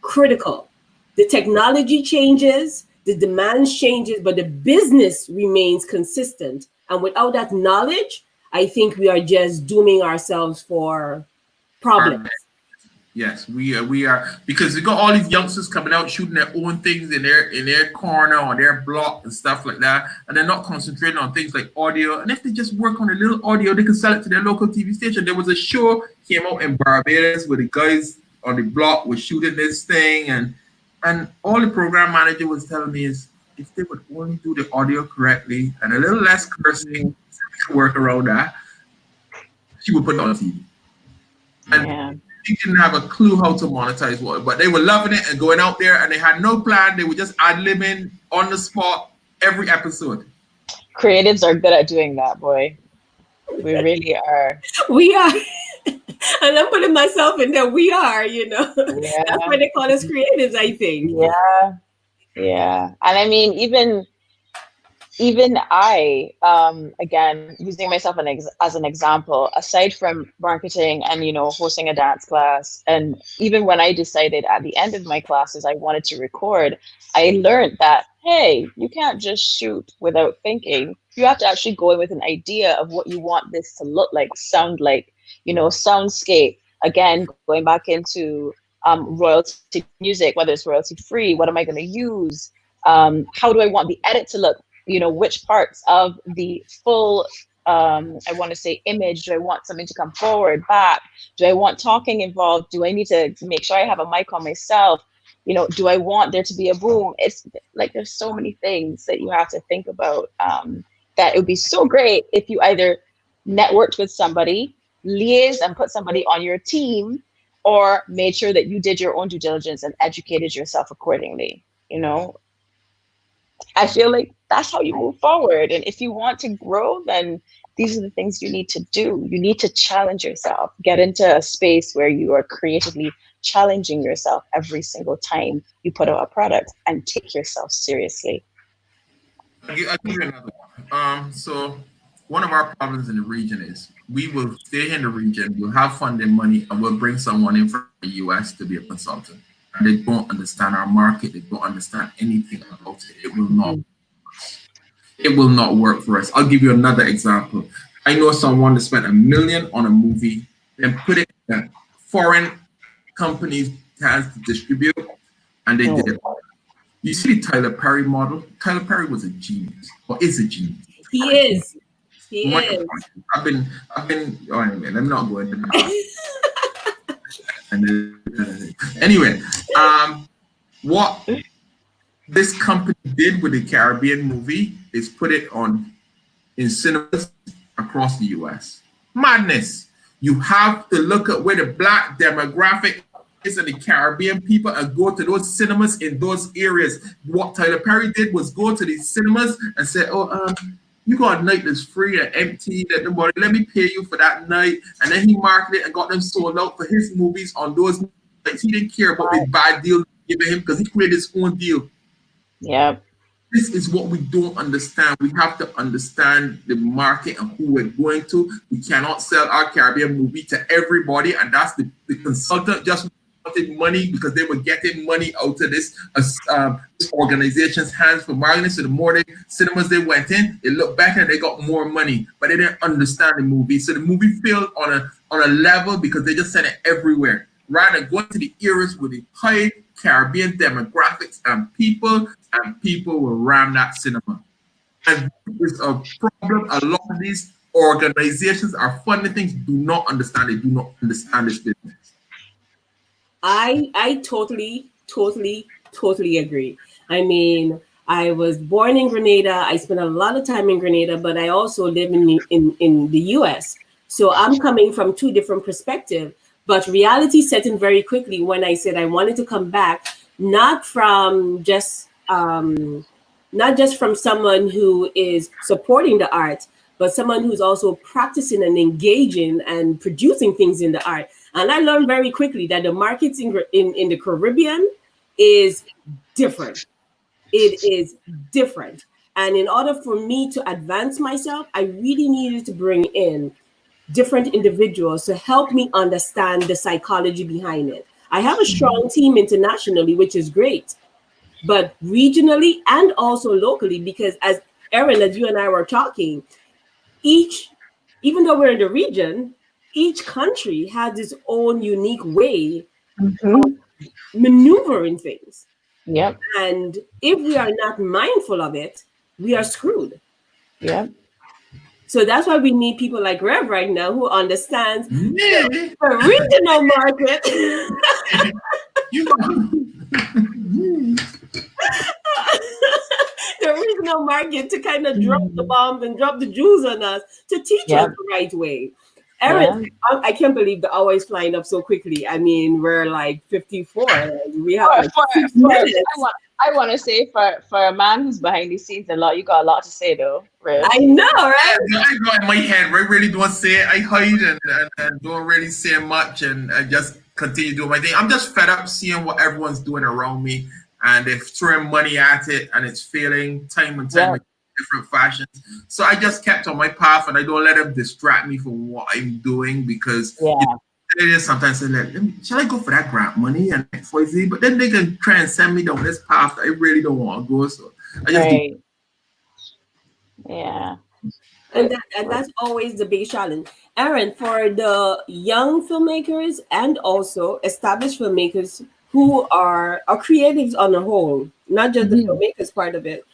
critical. The technology changes, the demands changes, but the business remains consistent. And without that knowledge, I think we are just dooming ourselves for problems. Yes, we are, because we got all these youngsters coming out shooting their own things in their corner or their block and stuff like that, and they're not concentrating on things like audio. And if they just work on a little audio, they can sell it to their local TV station. There was a show came out in Barbados where the guys on the block were shooting this thing, and all the program manager was telling me is if they would only do the audio correctly and a little less cursing, work around that, she would put it on TV. And she didn't have a clue how to monetize what, but they were loving it and going out there, and they had no plan. They were just ad-libbing on the spot every episode. Creatives are good at doing that, boy. We really are. We are. And I'm putting myself in there. We are, That's why they call us creatives, I think. Yeah. And I mean, even I, again, using myself as an example, aside from marketing and, hosting a dance class, and even when I decided at the end of my classes I wanted to record, I learned that, hey, you can't just shoot without thinking. You have to actually go in with an idea of what you want this to look like, sound like, soundscape. Again, going back into royalty music, whether it's royalty free, what am I going to use? How do I want the edit to look? You know, which parts of the full, I want to say image, do I want something to come forward, back? Do I want talking involved? Do I need to make sure I have a mic on myself? You know, do I want there to be a boom? It's like, there's so many things that you have to think about, that it would be so great if you either networked with somebody, liaised and put somebody on your team, or made sure that you did your own due diligence and educated yourself accordingly. You know, I feel like that's how you move forward. And if you want to grow, then these are the things you need to do. You need to challenge yourself, get into a space where you are creatively challenging yourself every single time you put out a product, and take yourself seriously. I'll give you another one. So one of our problems in the region is we will stay in the region, we'll have funding money, and we'll bring someone in from the US to be a consultant. And they don't understand our market, they don't understand anything about it. It will not work for us. I'll give you another example. I know someone that spent $1 million on a movie, then put it in foreign companies' hands to distribute, and they did it. You see the Tyler Perry model? Tyler Perry was a genius, or is a genius. He is. He is. I've been, oh, anyway, let me not go into that. Anyway, what this company did with the Caribbean movie is put it on in cinemas across the US. Madness. You have to look at where the Black demographic is and the Caribbean people and go to those cinemas in those areas. What Tyler Perry did was go to these cinemas and say, oh, you got a night that's free and empty, that nobody, let me pay you for that night. And then he marketed it and got them sold out for his movies on those nights. He didn't care about the bad deal given him because he created his own deal. Yeah. This is what we don't understand. We have to understand the market and who we're going to. We cannot sell our Caribbean movie to everybody, and that's the consultant just wanted money because they were getting money out of this organization's hands for marketing. So the more cinemas they went in, they looked back and they got more money, but they didn't understand the movie. So the movie failed on a level because they just sent it everywhere. Rather than going to the areas with the high Caribbean demographics and people will ram that cinema. And it's a problem. A lot of these organizations are funding things, do not understand. They do not understand this business. I totally agree. I mean, I was born in Grenada. I spent a lot of time in Grenada, but I also live in the US. So I'm coming from two different perspectives. But reality set in very quickly when I said I wanted to come back, not just from someone who is supporting the art, but someone who's also practicing and engaging and producing things in the art. And I learned very quickly that the markets in the Caribbean is different. It is different. And in order for me to advance myself, I really needed to bring in different individuals to help me understand the psychology behind it. I have a strong team internationally, which is great, but regionally and also locally, because as Erin, as you and I were talking, even though we're in the region, each country has its own unique way of maneuvering things. Yep. And if we are not mindful of it, we are screwed. Yep. So that's why we need people like Rev right now who understands the regional market. The regional market to kind of drop the bombs and drop the jewels on us to teach us the right way. Erin, I can't believe the hour is flying up so quickly. I mean, we're like 54. We have like 6 minutes. I want to say for a man who's behind the scenes a lot, you got a lot to say though, right? I know, right? I go in my head. I really don't say it. I hide and don't really say much, and I just continue doing my thing. I'm just fed up seeing what everyone's doing around me, and they're throwing money at it, and it's failing time and time again in different fashions. So I just kept on my path, and I don't let them distract me from what I'm doing because. It is sometimes say like, shall I go for that grant money and XYZ? But then they can try and send me down this path that I really don't want to go. So I just And that's always the big challenge. Erin, for the young filmmakers and also established filmmakers who are creatives on the whole, not just the filmmakers part of it.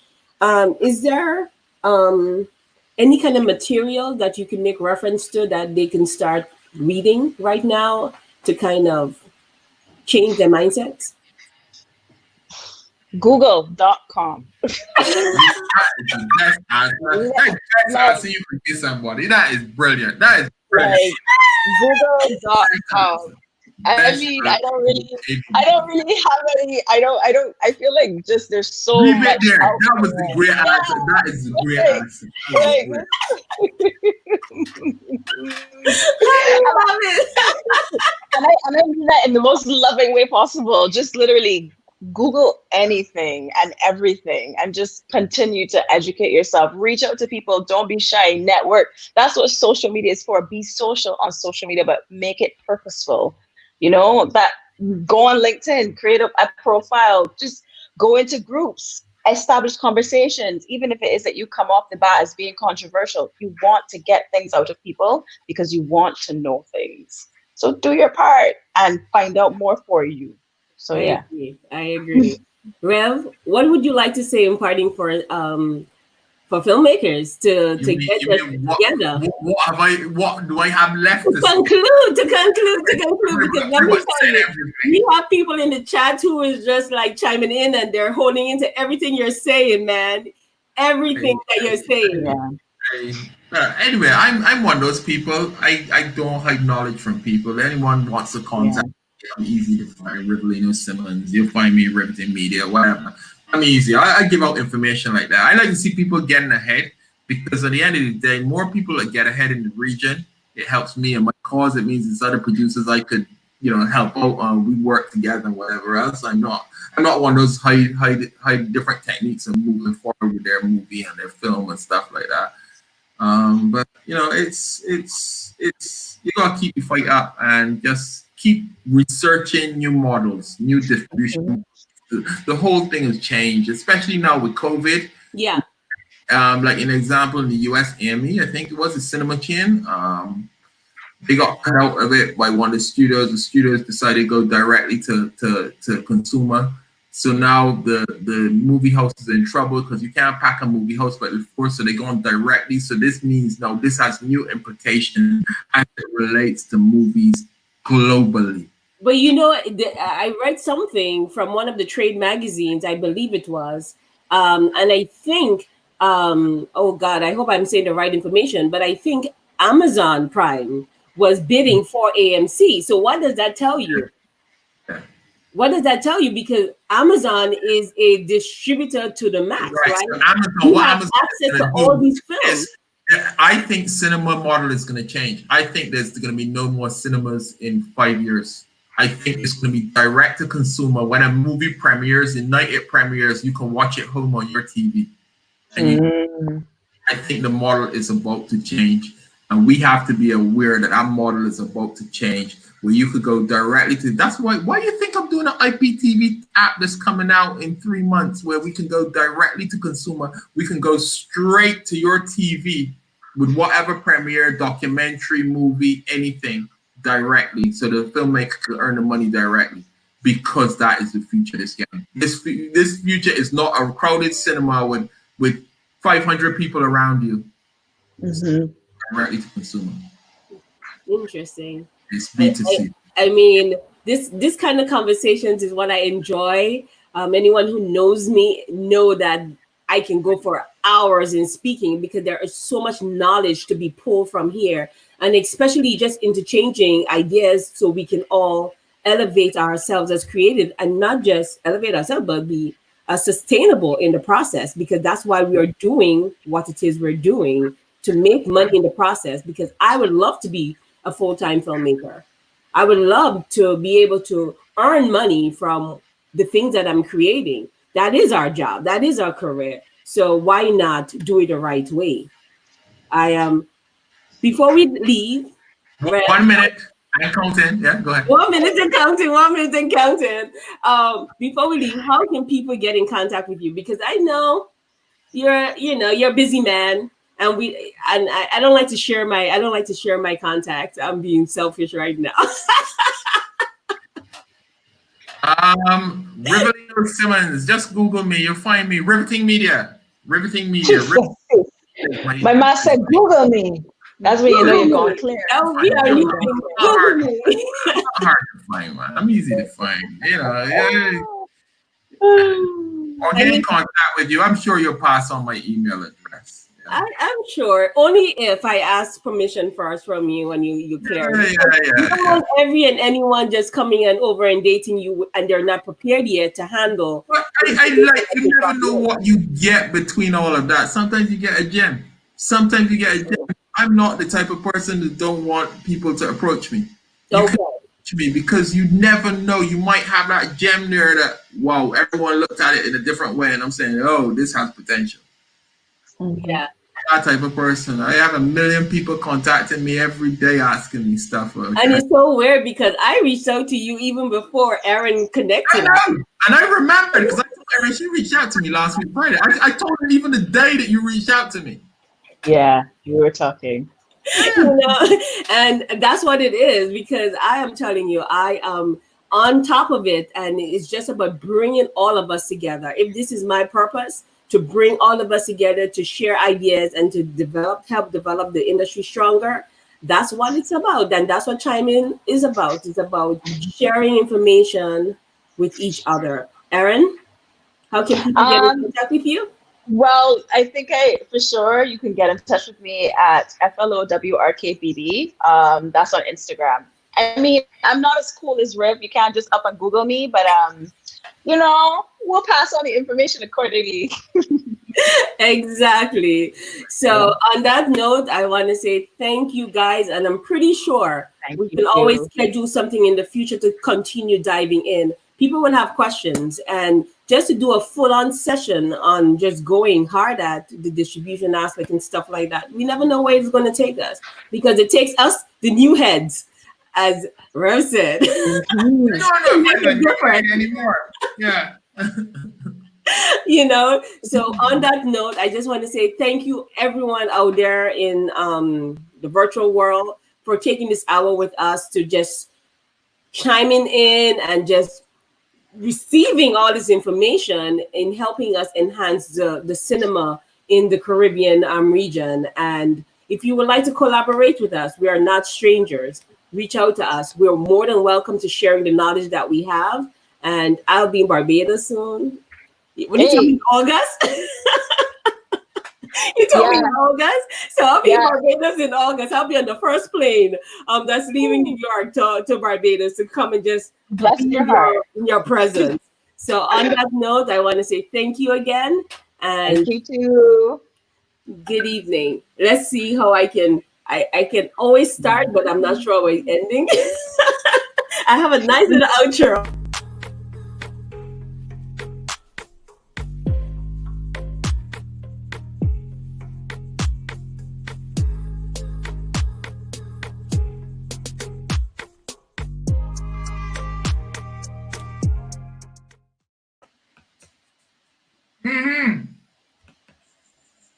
Is there any kind of material that you can make reference to that they can start reading right now to kind of change their mindsets? Google.com. That is the best answer. That's the best answer you could give somebody. That is brilliant. That is brilliant. Like Google.com. I mean, I don't really have any. I feel like just there's so Leave much. it there. That was there. the great answer. That is the great answer. I love it. And I mean that in the most loving way possible. Just literally Google anything and everything and just continue to educate yourself. Reach out to people. Don't be shy. Network. That's what social media is for. Be social on social media, but make it purposeful. You know, that go on LinkedIn, create a profile, just go into groups, establish conversations, even if it is that you come off the bat as being controversial. You want to get things out of people because you want to know things. So do your part and find out more for you. So yeah. I agree. Rev, what would you like to say imparting for filmmakers to get this together? What do I have left to conclude? Because let me tell you, you have people in the chat who is just like chiming in and they're honing into everything you're saying, man. Everything that you're saying. Yeah. Anyway, I'm one of those people. I don't hide knowledge from people. Anyone wants to contact me, I'm easy to find. Rivelino Simmons, you'll find me Riveting Media, whatever. I'm easy. I give out information like that. I like to see people getting ahead because at the end of the day, more people that get ahead in the region, it helps me and my cause. It means it's other producers I could, help out. We work together and whatever else. I'm not one of those hide different techniques and moving forward with their movie and their film and stuff like that. But it's you gotta keep your fight up and just keep researching new models, new distribution. The whole thing has changed, especially now with COVID. Yeah. Like an example in the US, AME, I think it was a cinema chain. They got cut out of it by one of the studios. The studios decided to go directly to consumer. So now the movie house is in trouble because you can't pack a movie house, but of course, so they're going directly. So this means now this has new implications as it relates to movies globally. But I read something from one of the trade magazines, I believe it was, and I think, oh God, I hope I'm saying the right information, but I think Amazon Prime was bidding for AMC. So what does that tell you? What does that tell you? Because Amazon is a distributor to the max, right? So Amazon, you have access to all these films. I think cinema model is going to change. I think there's going to be no more cinemas in 5 years. I think it's going to be direct to consumer. When a movie premieres, the night it premieres, you can watch it home on your TV. And I think the model is about to change. And we have to be aware that our model is about to change, where you could go directly to. That's why you think I'm doing an IPTV app that's coming out in 3 months, where we can go directly to consumer. We can go straight to your TV with whatever premiere, documentary, movie, anything directly, so the filmmaker can earn the money directly, because that is the future of this game. This future is not a crowded cinema with 500 people around you. Directly to consumer. Interesting. It's B2C. I mean, this kind of conversations is what I enjoy. Anyone who knows me know that I can go for hours in speaking because there is so much knowledge to be pulled from here, and especially just interchanging ideas so we can all elevate ourselves as creative, and not just elevate ourselves, but be sustainable in the process, because that's why we are doing what it is we're doing, to make money in the process. Because I would love to be a full-time filmmaker. I would love to be able to earn money from the things that I'm creating. That is our job. That is our career. So why not do it the right way? Before we leave. 1 minute. I'm counting. Yeah, go ahead. 1 minute and counting. 1 minute and counting. Before we leave, how can people get in contact with you? Because I know you're a busy man, and I don't like to share my contact. I'm being selfish right now. Riveting Simmons. Just Google me. You'll find me. Riveting Media. Riveting Media. My master said, Google me. That's when you know you're going clear. Oh, we are using Google me. I'm not hard to find, man. I'm easy to find. You know, yeah. I'll get in contact with you. I'm sure you'll pass on my email address. Yeah. I'm sure. Only if I ask permission first from you and you clear. Yeah. You don't want every and anyone just coming and over and dating you and they're not prepared yet to handle. But I like, you never know what you get between all of that. Sometimes you get a gem. Sometimes you get a gem. I'm not the type of person that don't want people to approach me. Okay. Me because you never know, you might have that gem there that, wow, everyone looked at it in a different way and I'm saying, oh, this has potential. Yeah, that type of person. I have 1 million people contacting me every day asking me stuff. Okay? And it's so weird because I reached out to you even before Erin connected. I know. And I remember because I told Erin she reached out to me last week Friday. I told her even the day that you reached out to me. Yeah, you were talking. You know, and that's what it is, because I am telling you, I am on top of it, and it's just about bringing all of us together. If this is my purpose, to bring all of us together to share ideas and to help develop the industry stronger, that's what it's about. And that's what Chime In is about. It's about sharing information with each other. Erin, how can people get in contact with you? Well, I think for sure you can get in touch with me at 𝗂𝒊𝒎𝒆. That's on Instagram. I mean, I'm not as cool as Riv. You can't just up and Google me, but you know, we'll pass on the information accordingly. Exactly. So on that note, I want to say thank you guys, and I'm pretty sure we can always schedule something in the future to continue diving in. People will have questions, and just to do a full-on session on just going hard at the distribution aspect and stuff like that. We never know where it's going to take us, because it takes us, the new heads, as Rev said. Anymore. Yeah. You know, so on that note, I just want to say thank you everyone out there in the virtual world for taking this hour with us to just chiming in and just receiving all this information in helping us enhance the cinema in the Caribbean region. And if you would like to collaborate with us, we are not strangers. Reach out to us. We're more than welcome to sharing the knowledge that we have. And I'll be in Barbados soon. When you told me in August? You told me in August? So I'll be in Barbados in August. I'll be on the first plane that's leaving New York to Barbados to come and just bless your heart in your presence. So on that note, I want to say thank you again. And thank you too. Good evening. Let's see how I can always start, but I'm not sure how it's ending. I have a nice little outro.